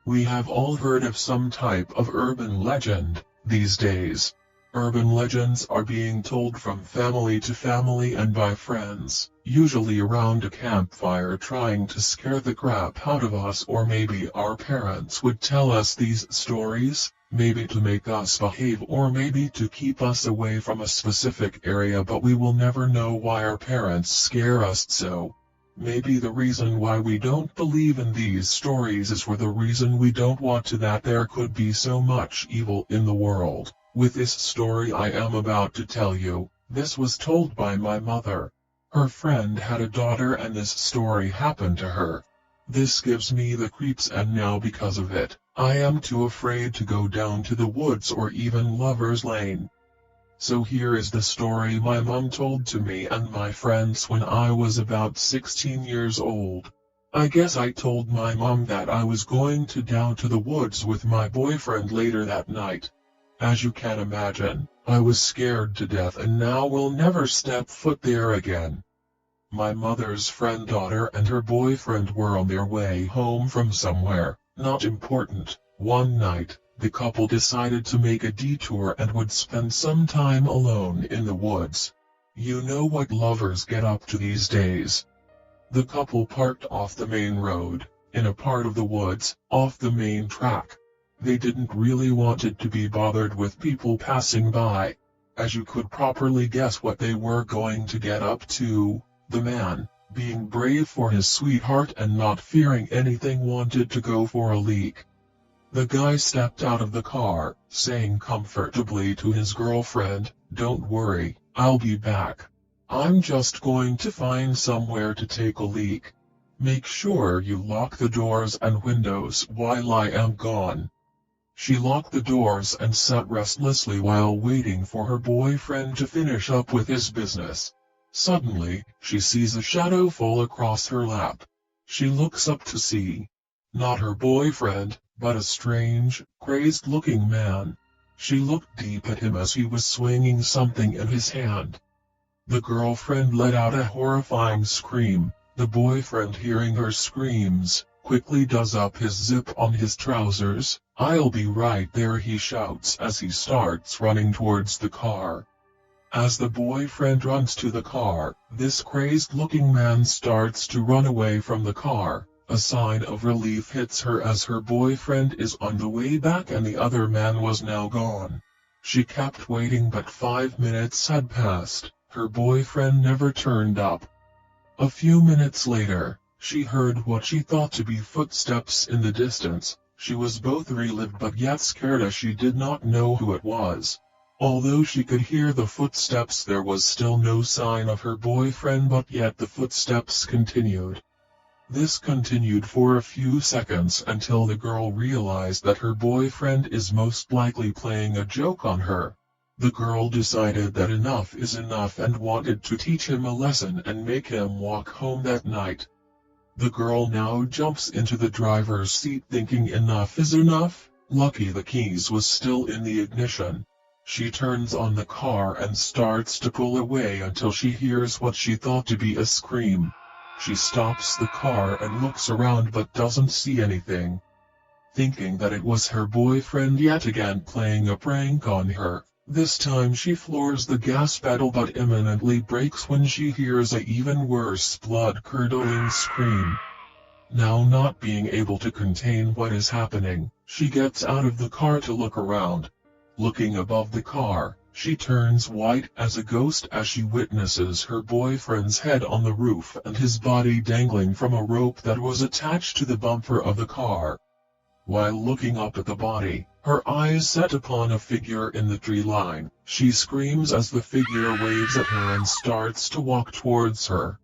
We have all heard of some type of urban legend these days. Urban legends are being told from family to family and by friends, usually around a campfire trying to scare the crap out of us, or maybe our parents would tell us these stories, maybe to make us behave or maybe to keep us away from a specific area, but we will never know why our parents scare us so. Maybe the reason why we don't believe in these stories is for the reason we don't want to, that there could be so much evil in the world. With this story I am about to tell you, this was told by my mother. Her friend had a daughter and this story happened to her. This gives me the creeps, and now because of it, I am too afraid to go down to the woods or even Lover's Lane. So here is the story my mom told to me and my friends when I was about 16 years old. I guess I told my mom that I was going down to the woods with my boyfriend later that night. As you can imagine, I was scared to death and now will never step foot there again. My mother's friend daughter and her boyfriend were on their way home from somewhere, not important. One night, the couple decided to make a detour and would spend some time alone in the woods. You know what lovers get up to these days. The couple parked off the main road, in a part of the woods, off the main track. They didn't really want it to be bothered with people passing by. As you could properly guess what they were going to get up to, the man, being brave for his sweetheart and not fearing anything, wanted to go for a leak. The guy stepped out of the car, saying comfortably to his girlfriend, "Don't worry, I'll be back. I'm just going to find somewhere to take a leak. Make sure you lock the doors and windows while I am gone." She locked the doors and sat restlessly while waiting for her boyfriend to finish up with his business. Suddenly, she sees a shadow fall across her lap. She looks up to see, not her boyfriend, but a strange, crazed-looking man. She looked deep at him as he was swinging something in his hand. The girlfriend let out a horrifying scream. The boyfriend, hearing her screams, quickly does up his zip on his trousers. "I'll be right there," he shouts as he starts running towards the car. As the boyfriend runs to the car, this crazed-looking man starts to run away from the car. A sigh of relief hits her as her boyfriend is on the way back and the other man was now gone. She kept waiting, but 5 minutes had passed. Her boyfriend never turned up. A few minutes later, she heard what she thought to be footsteps in the distance. She was both relieved but yet scared as she did not know who it was. Although she could hear the footsteps, there was still no sign of her boyfriend, but yet the footsteps continued. This continued for a few seconds until the girl realized that her boyfriend is most likely playing a joke on her. The girl decided that enough is enough and wanted to teach him a lesson and make him walk home that night. The girl now jumps into the driver's seat thinking enough is enough. Lucky the keys was still in the ignition. She turns on the car and starts to pull away until she hears what she thought to be a scream. She stops the car and looks around but doesn't see anything. Thinking that it was her boyfriend yet again playing a prank on her, this time she floors the gas pedal but imminently brakes when she hears a even worse blood-curdling scream. Now, not being able to contain what is happening, she gets out of the car to look around. Looking above the car, she turns white as a ghost as she witnesses her boyfriend's head on the roof and his body dangling from a rope that was attached to the bumper of the car. While looking up at the body, her eyes set upon a figure in the tree line. She screams as the figure waves at her and starts to walk towards her.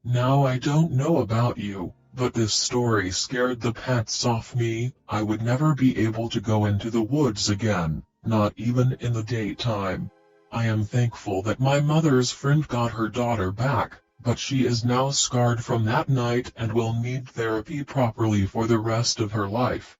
Now, I don't know about you, but this story scared the pants off me. I would never be able to go into the woods again. Not even in the daytime. I am thankful that my mother's friend got her daughter back, but she is now scarred from that night and will need therapy properly for the rest of her life.